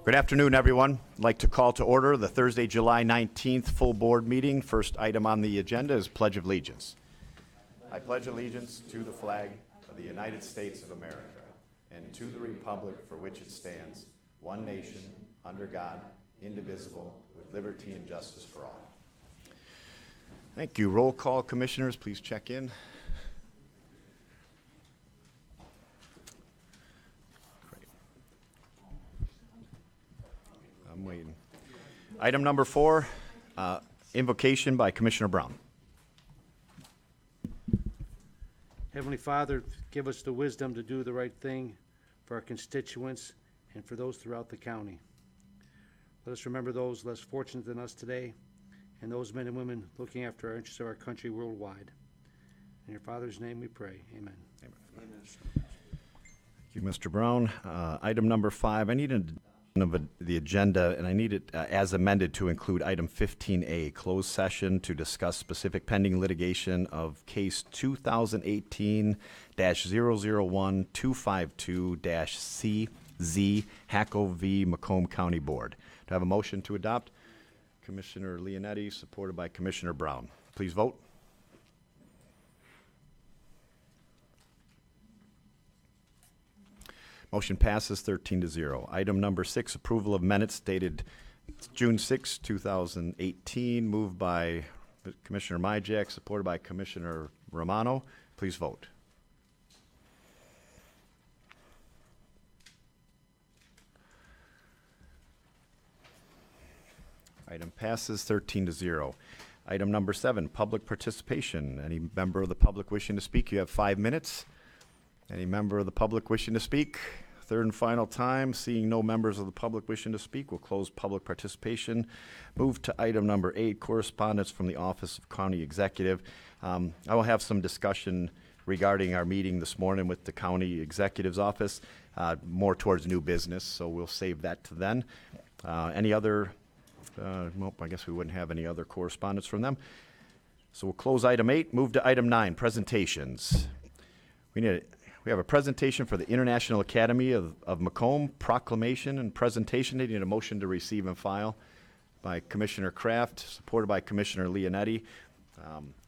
Good afternoon, everyone. I'd like to call to order the Thursday, July 19th full board meeting. First item on the agenda is Pledge of Allegiance. I pledge allegiance to the flag of the United States of America and to the republic for which it stands, one nation, under God, indivisible, with liberty and justice for all. Thank you. Roll call, commissioners. Please check in. Great. I'm waiting. Item number 4, invocation by Commissioner Brown. Heavenly Father, give us the wisdom to do the right thing for our constituents and for those throughout the county. Let us remember those less fortunate than us today and those men and women looking after our interests of our country worldwide. In your Father's name we pray. Amen. Amen. Thank you, Mr. Brown. Item number 5, I need the agenda, and I need it as amended to include item 15A, closed session to discuss specific pending litigation of case 2018-001-252-CZ, Hacko v. Macomb County Board. Do I have a motion to adopt? Commissioner Leonetti, supported by Commissioner Brown. Please vote. Motion passes 13-0. Item number 6, approval of minutes dated June 6, 2018, moved by Commissioner Myjak, supported by Commissioner Romano. Please vote. Item passes 13-0. Item number 7, public participation. Any member of the public wishing to speak, you have 5 minutes. Any member of the public wishing to speak? Third and final time. Seeing no members of the public wishing to speak, we'll close public participation. Move to item number 8, correspondence from the Office of County Executive. I will have some discussion regarding our meeting this morning with the County Executive's Office, more towards new business, so we'll save that to then. Any other, well, I guess we wouldn't have any other correspondence from them. So we'll close item 8, move to item 9, presentations. We have a presentation for the International Academy of Macomb, proclamation and presentation. They need a motion to receive and file by Commissioner Kraft, supported by Commissioner Leonetti.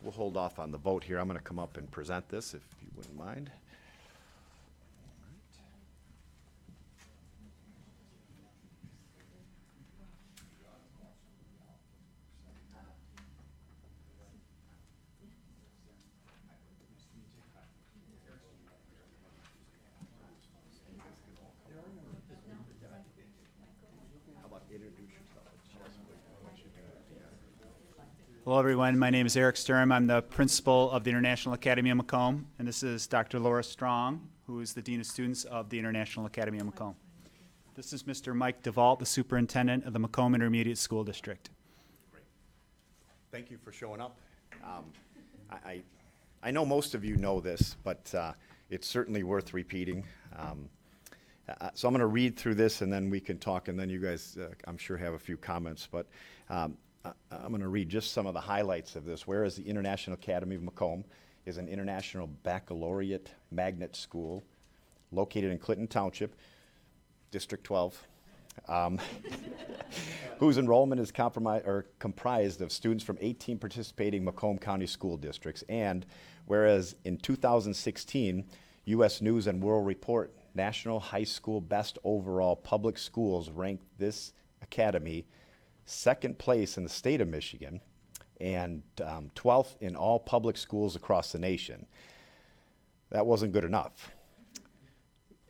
We'll hold off on the vote here. I'm going to come up and present this, if you wouldn't mind. Hello, everyone. My name is Eric Sturm. I'm the principal of the International Academy of Macomb, and this is Dr. Laura Strong, who is the Dean of Students of the International Academy of Macomb. This is Mr. Mike DeVault, the superintendent of the Macomb Intermediate School District. Great. Thank you for showing up. I know most of you know this, but it's certainly worth repeating. So I'm going to read through this, and then we can talk, and then you guys, I'm sure, have a few comments. But I'm going to read just some of the highlights of this. Whereas the International Academy of Macomb is an international baccalaureate magnet school located in Clinton Township, District 12, whose enrollment is comprised of students from 18 participating Macomb County school districts. And whereas in 2016, U.S. News and World Report National High School Best Overall Public Schools ranked this academy second place in the state of Michigan and 12th in all public schools across the nation. That wasn't good enough.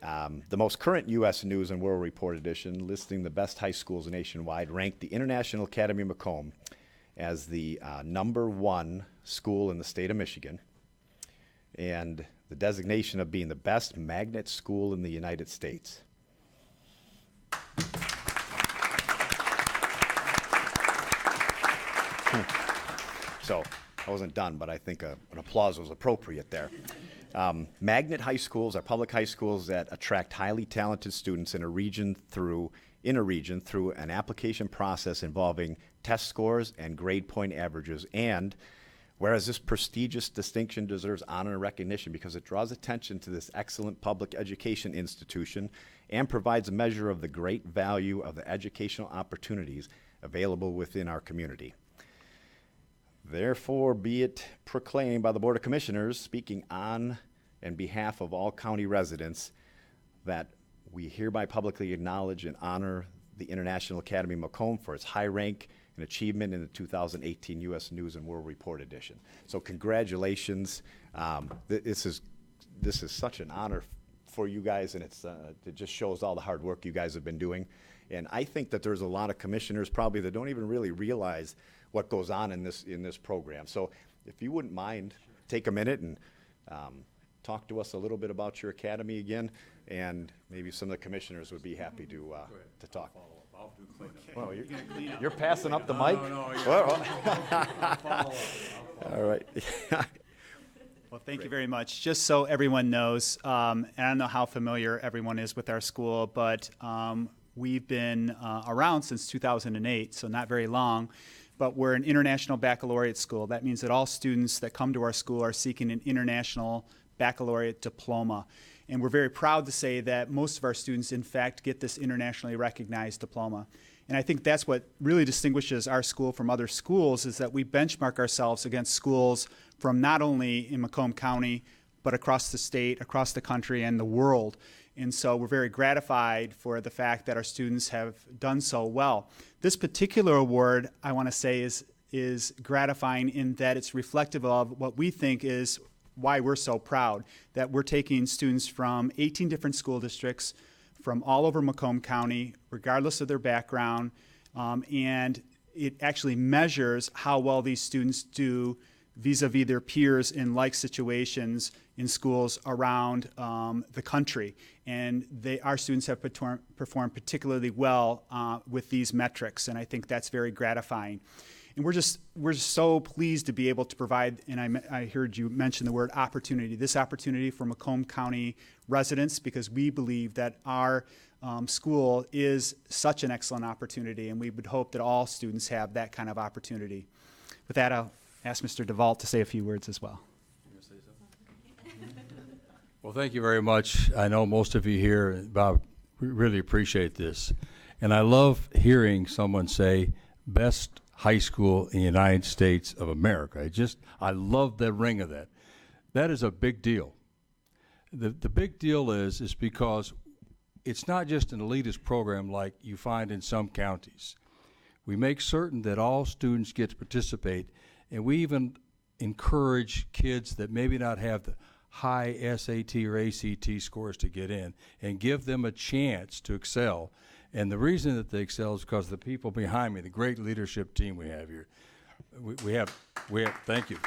The most current U.S. News and World Report edition, listing the best high schools nationwide, ranked the International Academy of Macomb as the #1 school in the state of Michigan, and the designation of being the best magnet school in the United States. So I wasn't done, but I think an applause was appropriate there. Magnet high schools are public high schools that attract highly talented students in a region through an application process involving test scores and grade point averages, and Whereas this prestigious distinction deserves honor and recognition because it draws attention to this excellent public education institution and provides a measure of the great value of the educational opportunities available within our community. Therefore, be it proclaimed by the Board of Commissioners, speaking on and behalf of all county residents, that we hereby publicly acknowledge and honor the International Academy of Macomb for its high rank and achievement in the 2018 U.S. News and World Report edition. So congratulations. This is such an honor for you guys, and it just shows all the hard work you guys have been doing. And I think that there's a lot of commissioners probably that don't even really realize what goes on in this program. So if you wouldn't mind, take a minute and talk to us a little bit about your academy again, and maybe some of the commissioners would be happy to talk. Well, you're passing up the mic? All right. Well, thank you very much. Just so everyone knows, and I don't know how familiar everyone is with our school, but we've been around since 2008, so not very long. But we're an international baccalaureate school. That means that all students that come to our school are seeking an international baccalaureate diploma. And we're very proud to say that most of our students, in fact, get this internationally recognized diploma. And I think that's what really distinguishes our school from other schools, is that we benchmark ourselves against schools from not only in Macomb County, but across the state, across the country, and the world. And so we're very gratified for the fact that our students have done so well. This particular award, I want to say, is gratifying in that it's reflective of what we think is why we're so proud, that we're taking students from 18 different school districts from all over Macomb County, regardless of their background, and it actually measures how well these students do vis-a-vis their peers in like situations in schools around the country. And our students have performed particularly well with these metrics, and I think that's very gratifying. And we're so pleased to be able to provide, and I heard you mention the word opportunity, this opportunity for Macomb County residents, because we believe that our school is such an excellent opportunity, and we would hope that all students have that kind of opportunity. With that, I'll ask Mr. DeVault to say a few words as well. Well, thank you very much. I know most of you here, Bob, really appreciate this. And I love hearing someone say, best high school in the United States of America. I love the ring of that. That is a big deal. The big deal is because it's not just an elitist program like you find in some counties. We make certain that all students get to participate, and we even encourage kids that maybe not have the high SAT or ACT scores to get in, and give them a chance to excel. And the reason that they excel is because of the people behind me, the great leadership team we have here. We have, thank you.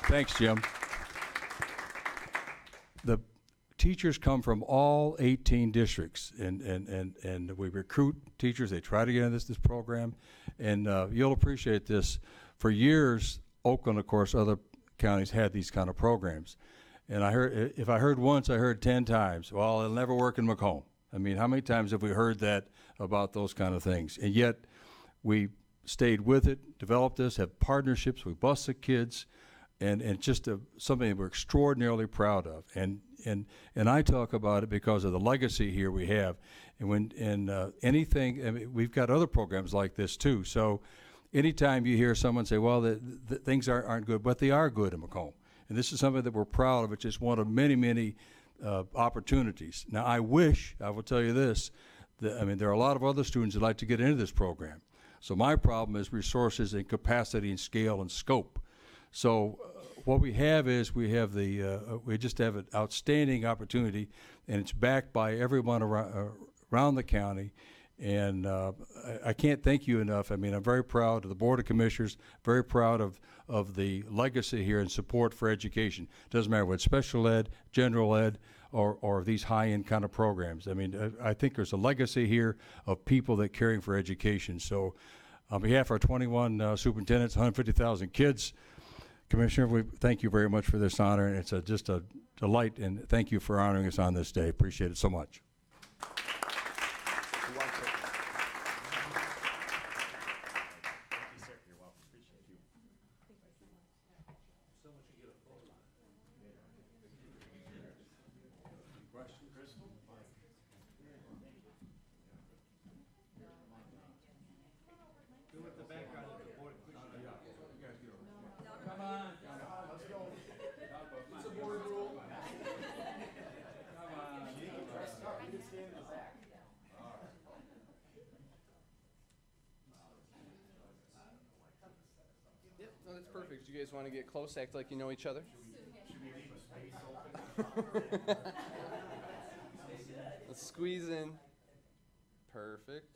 Thanks, Jim. The teachers come from all 18 districts, and we recruit teachers. They try to get into this program, and you'll appreciate this. For years, Oakland, of course, other counties had these kind of programs. And if I heard once, I heard 10 times, well, it'll never work in Macomb. I mean, how many times have we heard that about those kind of things? And yet, we stayed with it, developed this, have partnerships with busted kids, and just something that we're extraordinarily proud of. And I talk about it because of the legacy here we have. And anything, I mean, we've got other programs like this too. So anytime you hear someone say, well, the things aren't good, but they are good in Macomb. And this is something that we're proud of. It's just one of many, many opportunities. Now, I will tell you this, I mean, there are a lot of other students that like to get into this program. So my problem is resources and capacity and scale and scope. So what we have is we just have an outstanding opportunity, and it's backed by everyone around the county. And I can't thank you enough. I mean, I'm very proud of the Board of Commissioners, very proud of the legacy here and support for education. Doesn't matter what special ed, general ed, or these high-end kind of programs. I mean, I think there's a legacy here of people that caring for education. So on behalf of our 21 superintendents, 150,000 kids, Commissioner, we thank you very much for this honor, and it's just a delight, and thank you for honoring us on this day. Appreciate it so much. Do you guys want to get close, act like you know each other? Let's squeeze in. Perfect.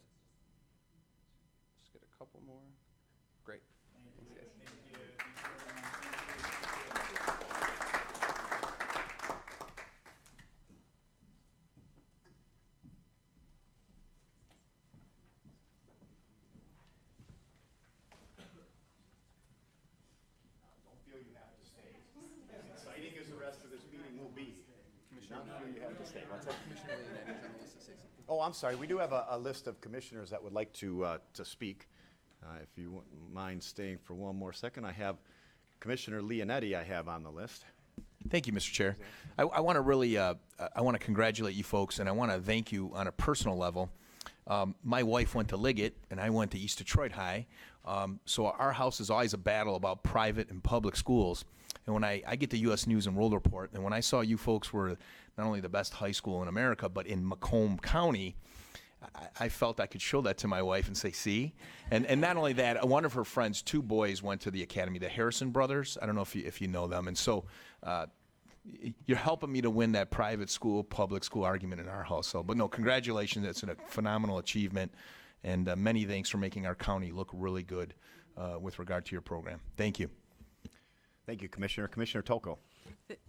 Just get a couple more. Great. Thanks, guys. Don't feel you have to stay. As exciting as the rest of this meeting will be, not feel you have to stay. What's that? Commissioner Leonetti's on the list to say something. Oh, I'm sorry. We do have a list of commissioners that would like to speak. If you wouldn't mind staying for one more second, I have Commissioner Leonetti I have on the list. Thank you, Mr. Chair. I want to really, I want to congratulate you folks, and I want to thank you on a personal level. My wife went to Liggett, and I went to East Detroit High. So our house is always a battle about private and public schools. And when I get the U.S. News and World Report, and when I saw you folks were not only the best high school in America, but in Macomb County, I felt I could show that to my wife and say, see? And not only that, one of her friends, 2 boys, went to the academy, the Harrison brothers. I don't know if you know them. And so you're helping me to win that private school, public school argument in our household. But no, congratulations. It's a phenomenal achievement. And many thanks for making our county look really good with regard to your program. Thank you. Thank you, Commissioner. Commissioner Toko.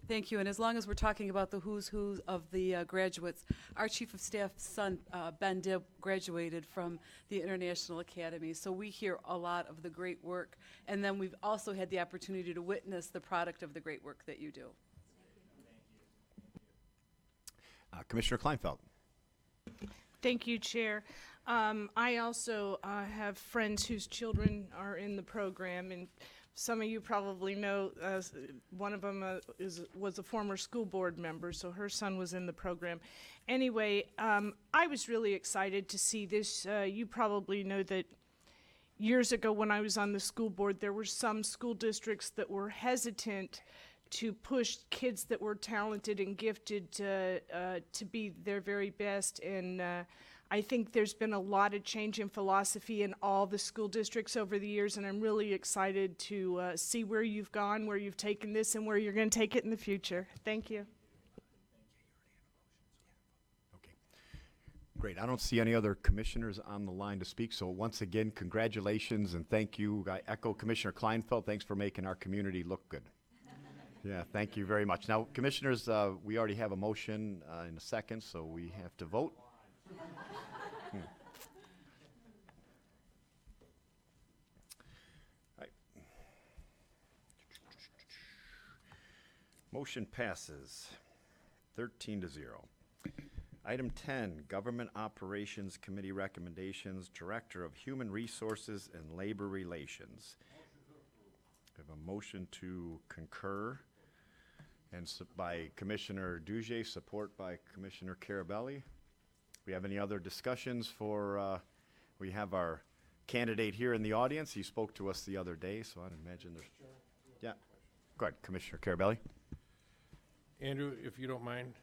Thank you. And as long as we're talking about the who's who of the graduates, our Chief of Staff's son, Ben Dibb, graduated from the International Academy. So we hear a lot of the great work. And then we've also had the opportunity to witness the product of the great work that you do. Commissioner Kleinfeld. Thank you, Chair. I also have friends whose children are in the program, and some of you probably know one of them was a former school board member, so her son was in the program. Anyway, I was really excited to see this. You probably know that years ago when I was on the school board, there were some school districts that were hesitant to push kids that were talented and gifted to be their very best. And I think there's been a lot of change in philosophy in all the school districts over the years, and I'm really excited to see where you've gone, where you've taken this, and where you're going to take it in the future. Thank you. Okay. Great. I don't see any other commissioners on the line to speak, so once again, congratulations and thank you. I echo Commissioner Kleinfeld. Thanks for making our community look good. Yeah, thank you very much. Now, commissioners, we already have a motion in a second, so we have to vote. Right. Motion passes 13-0. Item 10, Government Operations Committee recommendations, Director of Human Resources and Labor Relations. We have a motion to concur and by Commissioner Duge, support by Commissioner Carabelli. We have any other discussions for, we have our candidate here in the audience. He spoke to us the other day, so I'd imagine there's, yeah. Go ahead, Commissioner Carabelli. Andrew, if you don't mind,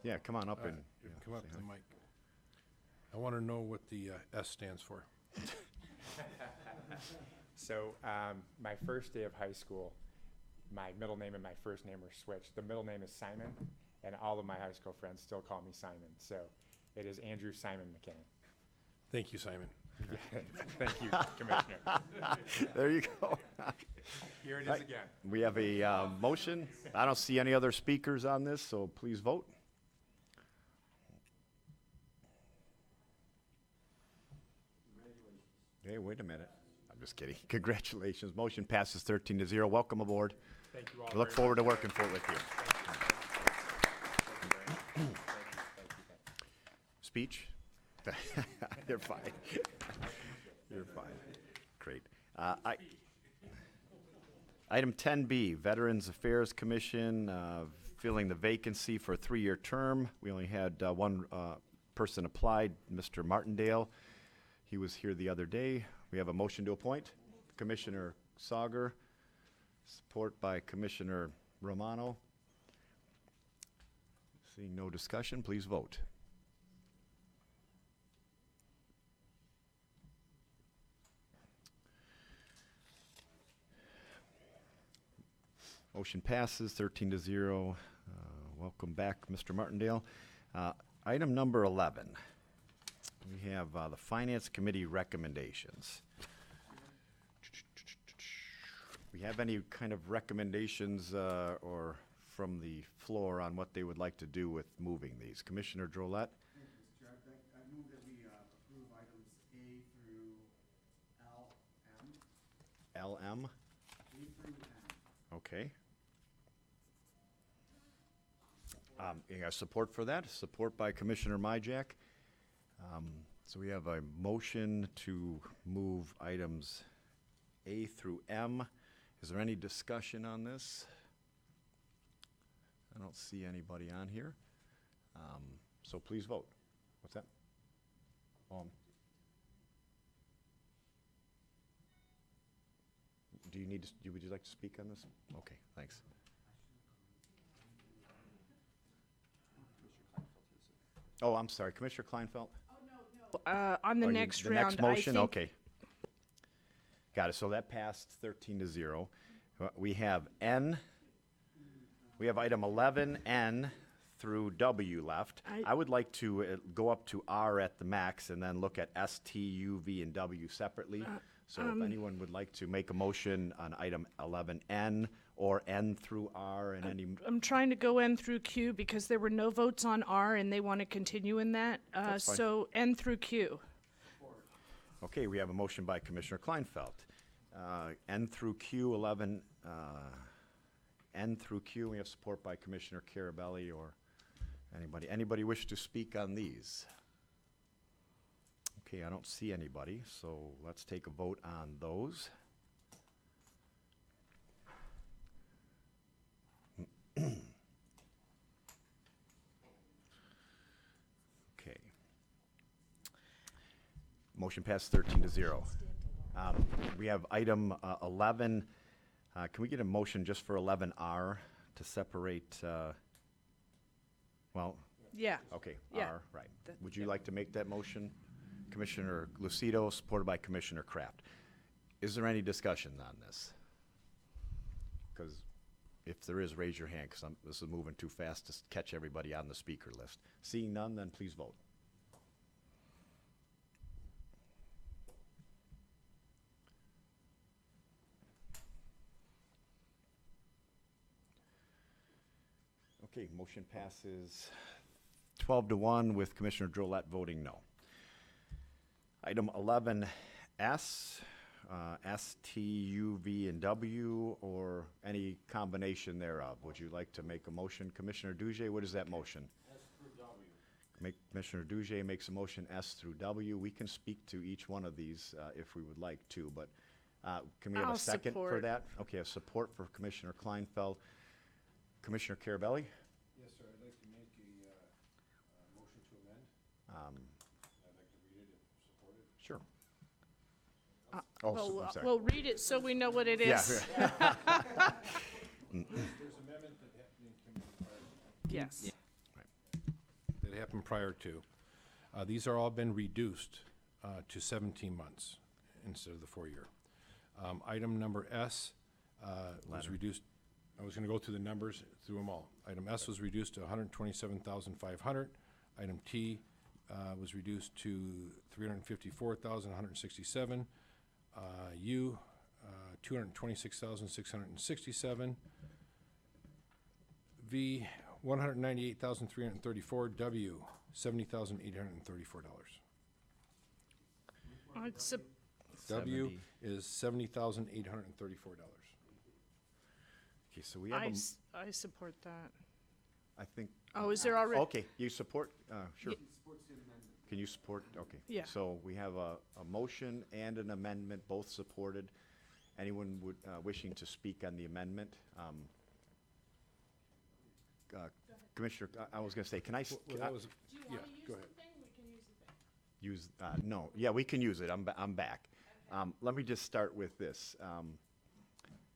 Yeah, come on up and. come up to the mic. I want to know what the S stands for. So my first day of high school, my middle name and my first name were switched. The middle name is Simon, and all of my high school friends still call me Simon. So it is Andrew Simon McKinney. Thank you, Simon. Thank you, Commissioner. There you go. Here it is Right. again. We have a motion. I don't see any other speakers on this, so please vote. Hey, wait a minute. I'm just kidding. Congratulations. Motion passes 13-0. Welcome aboard. Thank you all. We look very forward to much. working with you. Speech? You're fine. You're fine. Great. Item 10B, Veterans Affairs Commission, filling the vacancy for a 3-year term. We only had one person applied, Mr. Martindale. He was here the other day. We have a motion to appoint. Commissioner Sauger, support by Commissioner Romano. Seeing no discussion, please vote. Motion passes 13-0. Welcome back, Mr. Martindale. Item number 11. We have the Finance Committee recommendations. We have any kind of recommendations or from the floor on what they would like to do with moving these? Commissioner Drollet? Thank you, Mr. Chair. I move that we approve items A through LM. LM? A through M. Okay. You got support for that? Support by Commissioner Myjack. So we have a motion to move items A through M. Is there any discussion on this? I don't see anybody on here. So please vote. What's that? Do you need to, would you like to speak on this? Okay, thanks. Oh, I'm sorry, Commissioner Kleinfeld? On the Oh, next the round, next motion, I think okay. Got it, so that passed 13-0. We have N, we have item 11N through W left. I would like to go up to R at the max and then look at S, T, U, V, and W separately. So if anyone would like to make a motion on item 11N or N through R and any, I'm trying to go N through Q because there were no votes on R and they want to continue in that. That's fine. So N through Q. okay, we have a motion by Commissioner Kleinfeld. N through Q, 11, N through Q, we have support by Commissioner Carabelli or anybody. Anybody wish to speak on these? Okay, I don't see anybody, so let's take a vote on those. Okay. Motion passed 13-0. We have item 11. Can we get a motion just for 11R to separate, well, Yeah. okay, Yeah. R, right. Would you like to make that motion? Commissioner Lucido, supported by Commissioner Kraft. Is there any discussion on this? Because if there is, raise your hand, because this is moving too fast to catch everybody on the speaker list. Seeing none, then please vote. Okay, motion passes 12-1 with Commissioner Drollet voting no. Item 11S, S, T, U, V, and W, or any combination thereof. Would you like to make a motion? Commissioner Duje, what is that motion? S through W. Commissioner Duje makes a motion S through W. We can speak to each one of these if we would like to, but can we have I'll a second for support. that? Okay, a support for Commissioner Kleinfeld. Commissioner Carabelli? Yes, sir, I'd like to make a motion to amend. I'd like to read it if supported. Sure. Well, I'm sorry. we'll read it so we know what it is. Yeah. There's amendment that happened in committee prior. Yes. That happened prior to. These are all been reduced to 17 months instead of the 4-year. Item number S was reduced, I was gonna go through the numbers, through them all. Item S was reduced to 127,500. Item T was reduced to 354,167. U, 226,667. V, 198,334. W, $70,834. W 70. is $70,834. Okay, so we have I support that. I think. Oh, is there already? Okay, you support, sure. Can you support, okay. Yeah. So we have a motion and an amendment, both supported. Anyone wishing to speak on the amendment? Commissioner, I was gonna say, can I? Well, that was, yeah, go ahead. Use, no, yeah, we can use it, I'm back. Let me just start with this,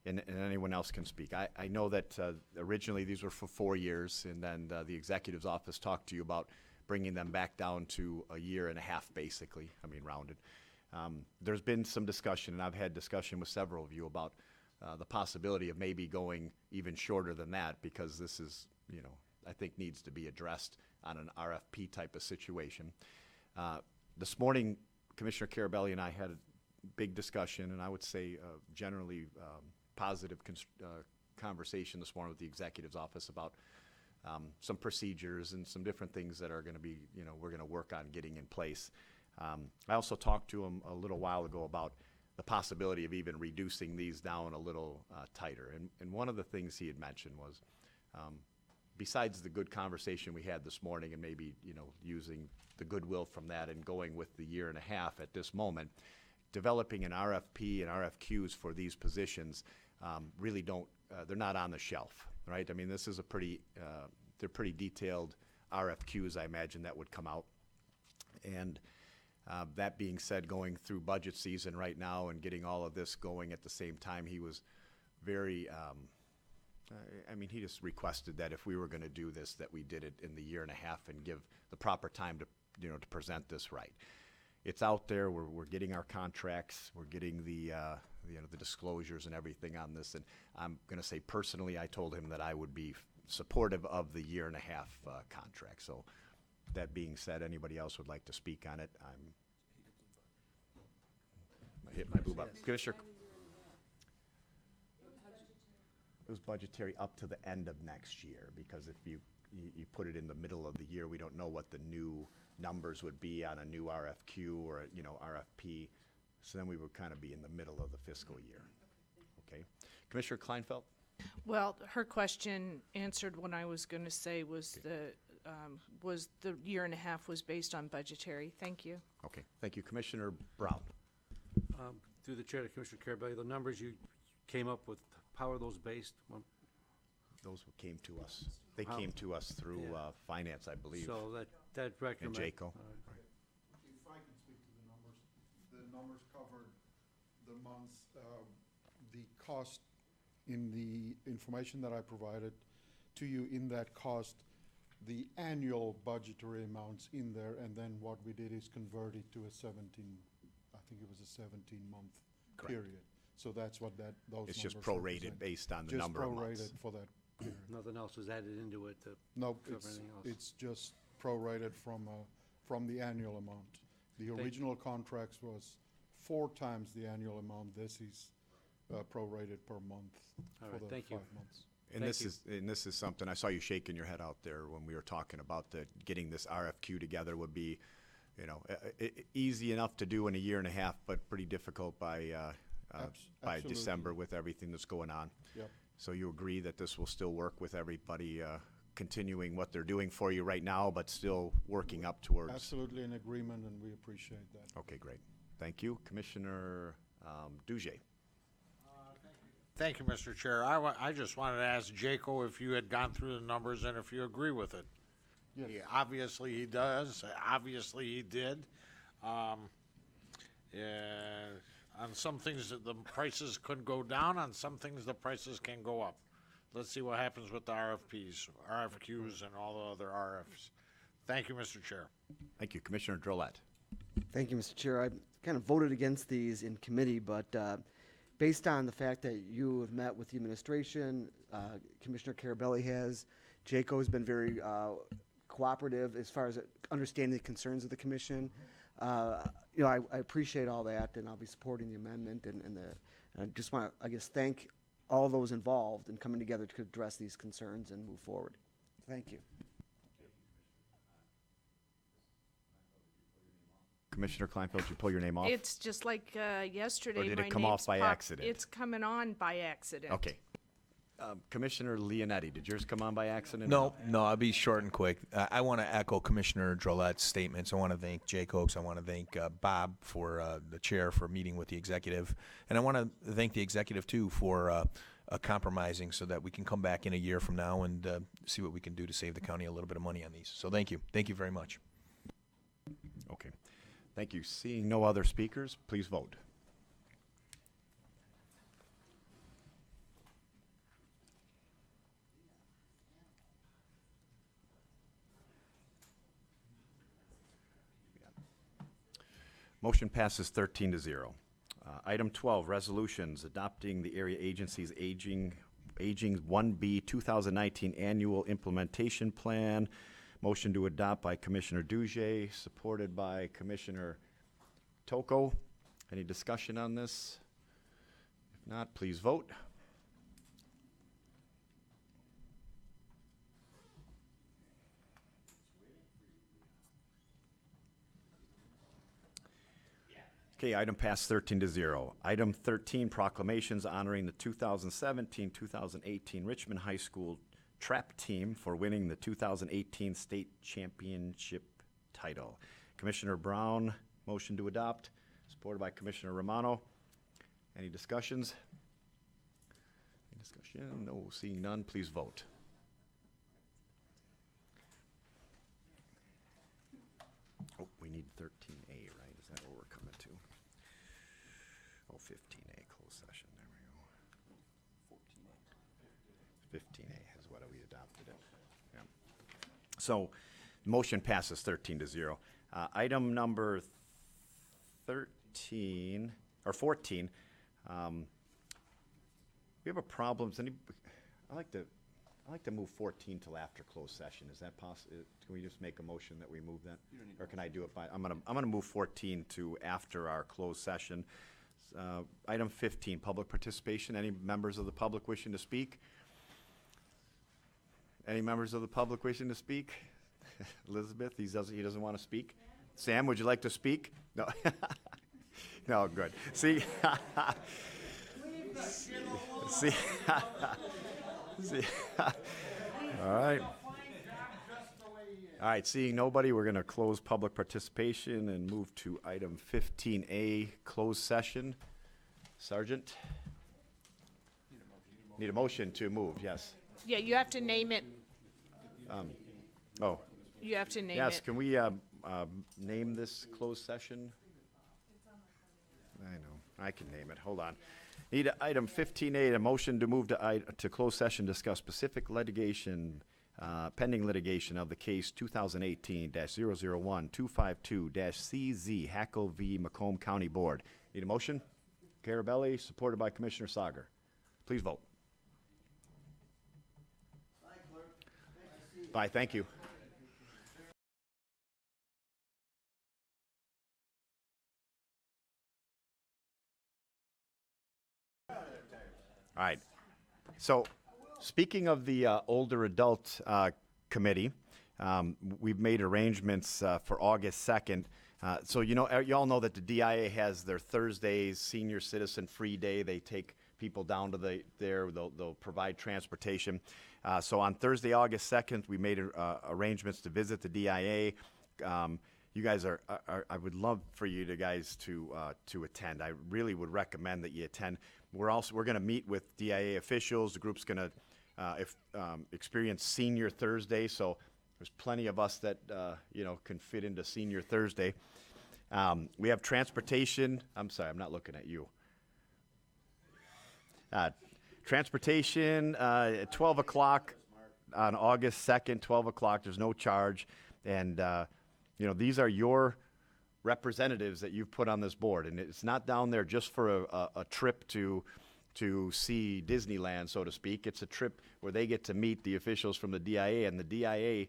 and anyone else can speak. I know that originally these were for 4 years, and then the executive's office talked to you about bringing them back down to a year and a half, basically, I mean, rounded. There's been some discussion, and I've had discussion with several of you about the possibility of maybe going even shorter than that, because this is, I think needs to be addressed on an RFP type of situation. This morning, Commissioner Carabelli and I had a big discussion, and I would say generally positive conversation this morning with the executive's office about some procedures and some different things that are going to be, we're going to work on getting in place. I also talked to him a little while ago about the possibility of even reducing these down a little tighter. And one of the things he had mentioned was, besides the good conversation we had this morning and maybe, using the goodwill from that and going with the year and a half at this moment, developing an RFP and RFQs for these positions really don't, they're not on the shelf, right? I mean, this is a pretty, they're pretty detailed RFQs, I imagine, that would come out. And that being said, going through budget season right now and getting all of this going at the same time, he was very, he just requested that if we were going to do this, that we did it in the year and a half and give the proper time to, to present this right. It's out there. We're getting our contracts. We're getting the, the disclosures and everything on this. And I'm going to say personally, I told him that I would be supportive of the year and a half contract. So that being said, anybody else would like to speak on it? I hit my blue button. Commissioner. It was budgetary up to the end of next year, because if you put it in the middle of the year, we don't know what the new numbers would be on a new RFQ or RFP. So then we would kind of be in the middle of the fiscal year. Okay. Commissioner Kleinfeld? Well, her question answered what I was going to say was the year and a half was based on budgetary. Thank you. Okay. Thank you. Commissioner Brown? Through the chair to Commissioner Carabelli, the numbers you came up with, how are those based? Those came to us. They came to us through finance, I believe. So that record. And JACO. If I can speak to the numbers covered the months, the cost in the information that I provided to you. In that cost, the annual budgetary amounts in there, and then what we did is convert it to a 17-month period. So that's what those numbers It's just represent. prorated based on the number of months. Just prorated for that period. Nothing else was added into it to No, cover anything else? it's just prorated from the annual amount. The original contracts was 4 times the annual amount. This is prorated per month All for right, the thank you. 5 months. And this is something, I saw you shaking your head out there when we were talking about getting this RFQ together would be, easy enough to do in a year and a half, but pretty difficult by Absolutely. December with everything that's going on. Yep. So you agree that this will still work with everybody continuing what they're doing for you right now, but still working up towards? Absolutely in agreement, and we appreciate that. Okay, great. Thank you. Commissioner Duje. Thank you, Mr. Chair. I just wanted to ask Jaco if you had gone through the numbers and if you agree with it. Yes. Yeah, obviously he does. Obviously he did. On some things, the prices could go down. On some things, the prices can go up. Let's see what happens with the RFPs, RFQs, and all the other RFs. Thank you, Mr. Chair. Thank you. Commissioner Drollet. Thank you, Mr. Chair. I kind of voted against these in committee, but based on the fact that you have met with the administration, Commissioner Carabelli has, JACO has been very cooperative as far as understanding the concerns of the commission. I appreciate all that, and I'll be supporting the amendment. And I just want to, thank all those involved in coming together to address these concerns and move forward. Thank you. Commissioner Kleinfeld, did you pull your name off? It's just like yesterday. Or did it my come off name's by accident? It's coming on by accident. Okay. Commissioner Leonetti, did yours come on by accident? No, I'll be short and quick. I want to echo Commissioner Drollet's statements. I want to thank Jacobs. I want to thank Bob, for the chair, for meeting with the executive. And I want to thank the executive, too, for compromising so that we can come back in a year from now and see what we can do to save the county a little bit of money on these. So thank you. Thank you very much. Okay. Thank you. Seeing no other speakers, please vote. Motion passes 13-0. Item 12, resolutions, adopting the area agency's Aging 1B 2019 Annual Implementation Plan. Motion to adopt by Commissioner Duje, supported by Commissioner Toko. Any discussion on this? If not, please vote. Okay, item passed 13-0. Item 13, proclamations honoring the 2017-2018 Richmond High School trap team for winning the 2018 state championship title. Commissioner Brown, motion to adopt, supported by Commissioner Romano. Any discussions? Any discussion? No, seeing none, please vote. Oh, we need 13A, right? Is that what we're coming to? Oh, 15A, closed session, there we go. 15A is what we adopted it. Yeah. So, motion passes 13-0. Item number 13, or 14, we have a problem, I like to move 14 till after closed session. Is that possible? Can we just make a motion that we move that? Or can I do it by, I'm gonna move 14 to after our closed session. Item 15, public participation. Any members of the public wishing to speak? Any members of the public wishing to speak? Elizabeth, he doesn't want to speak. Sam, would you like to speak? No. No, good. See? See? See? All right. All right, seeing nobody, we're going to close public participation and move to item 15A, closed session. Sergeant? Need a motion to move, yes. Yeah, you have to name it. Oh, You have to name yes, it. can we name this closed session? I know, I can name it, hold on. Need item 15A, a motion to move to closed session, discuss specific litigation, pending litigation of the case 2018-001-252-CZ, Hackle v. Macomb County Board. Need a motion? Carabelli, supported by Commissioner Sauger. Please vote. Bye, thank you. All right. So, speaking of the older adult committee, we've made arrangements for August 2nd. So you all know that the DIA has their Thursdays senior citizen free day. They take people down to they'll provide transportation. So on Thursday, August 2nd, we made arrangements to visit the DIA. You guys I would love for you guys to attend. I really would recommend that you attend. We're going to meet with DIA officials. The group's going to experience Senior Thursday, so there's plenty of us that can fit into Senior Thursday. We have transportation. I'm sorry, I'm not looking at you. Transportation at 12 o'clock on August 2nd, 12 o'clock. There's no charge, and these are your representatives that you've put on this board, and it's not down there just for a trip to see Disneyland, so to speak. It's a trip where they get to meet the officials from the DIA, and the DIA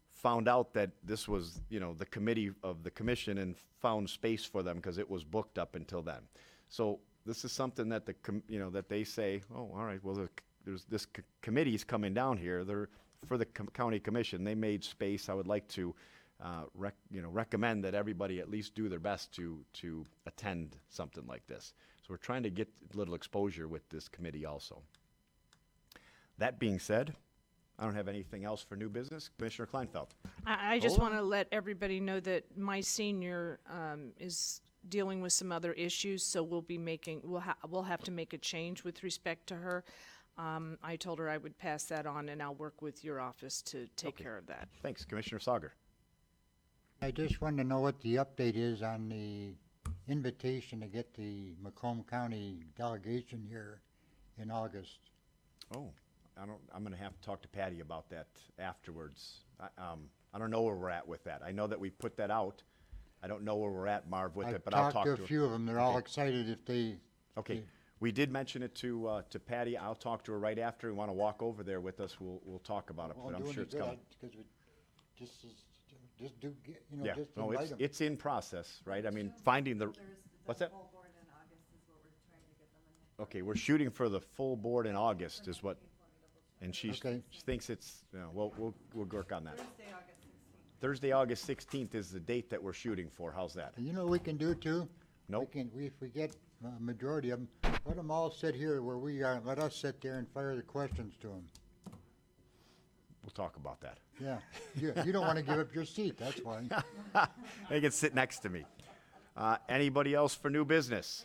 found out that this was, the committee of the commission and found space for them because it was booked up until then. So this is something that that they say, oh, all right, well, there's this committee's coming down here. They're for the county commission. They made space. I would like to recommend that everybody at least do their best to attend something like this. So we're trying to get a little exposure with this committee also. That being said, I don't have anything else for new business. Commissioner Kleinfeld. I just want to let everybody know that my senior is dealing with some other issues, so we'll have to make a change with respect to her. I told her I would pass that on, and I'll work with your office to take care of that. Thanks, Commissioner Sauger. I just wanted to know what the update is on the invitation to get the Macomb County delegation here in August. Oh, I'm going to have to talk to Patty about that afterwards. I don't know where we're at with that. I know that we put that out. I don't know where we're at, Marv, with I've it, but I'll talked talk to to a few of them. They're all Okay. excited if they. Okay, we did mention it to Patty. I'll talk to her right after. We want to walk over there with us. We'll talk about it, won't but I'm do sure any it's good, coming. Because we just do, you know, Yeah, just no, invite them. it's in process, right? I mean, finding the, what's that? Okay, we're shooting for the full board in August is what, and she Okay. thinks it's, you know, we'll work on that. Thursday, August 16th is the date that we're shooting for. How's that? And you know what we can do too? Nope. If we get a majority of them, let them all sit here where we are, and let us sit there and fire the questions to them. We'll talk about that. Yeah, you don't want to give up your seat, that's why. They can sit next to me. Anybody else for new business?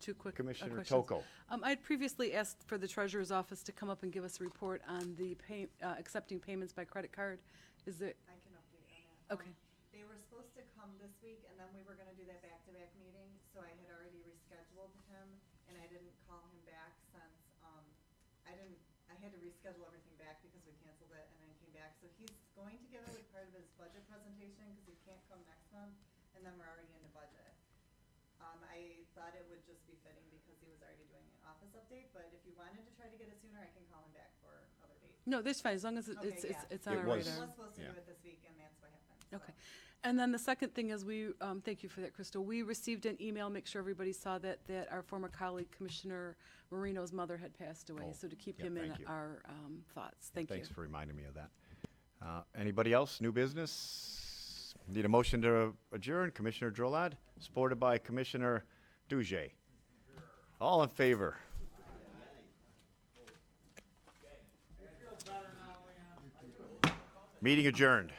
Two quick Commissioner questions. Toko. I had previously asked for the treasurer's office to come up and give us a report on the accepting payments by credit card. Is there, I can update on that. Okay. They were supposed to come this week, and then we were gonna do that back-to-back meeting, so I had already rescheduled him, and I didn't call him back since, I had to reschedule everything back because we canceled it and then came back. So he's going to give it as part of his budget presentation, because he can't come next month, and then we're already into budget. I thought it would just be fitting because he was already doing an office update, but if you wanted to try to get it sooner, I can call him back for other dates. no, that's fine, as long as Okay, yeah. it's on It our was- radar. He was supposed to Yeah. do it this week, and that's what happened. so. Okay. And then the second thing is thank you for that, Crystal. We received an email, make sure everybody saw that our former colleague, Commissioner Marino's mother had passed away. Oh, So to keep yeah, him in thank you. our thoughts. Thank you. Thanks for reminding me of that. Anybody else? New business? Need a motion to adjourn. Commissioner Drolad, supported by Commissioner Douget. All in favor? Meeting adjourned.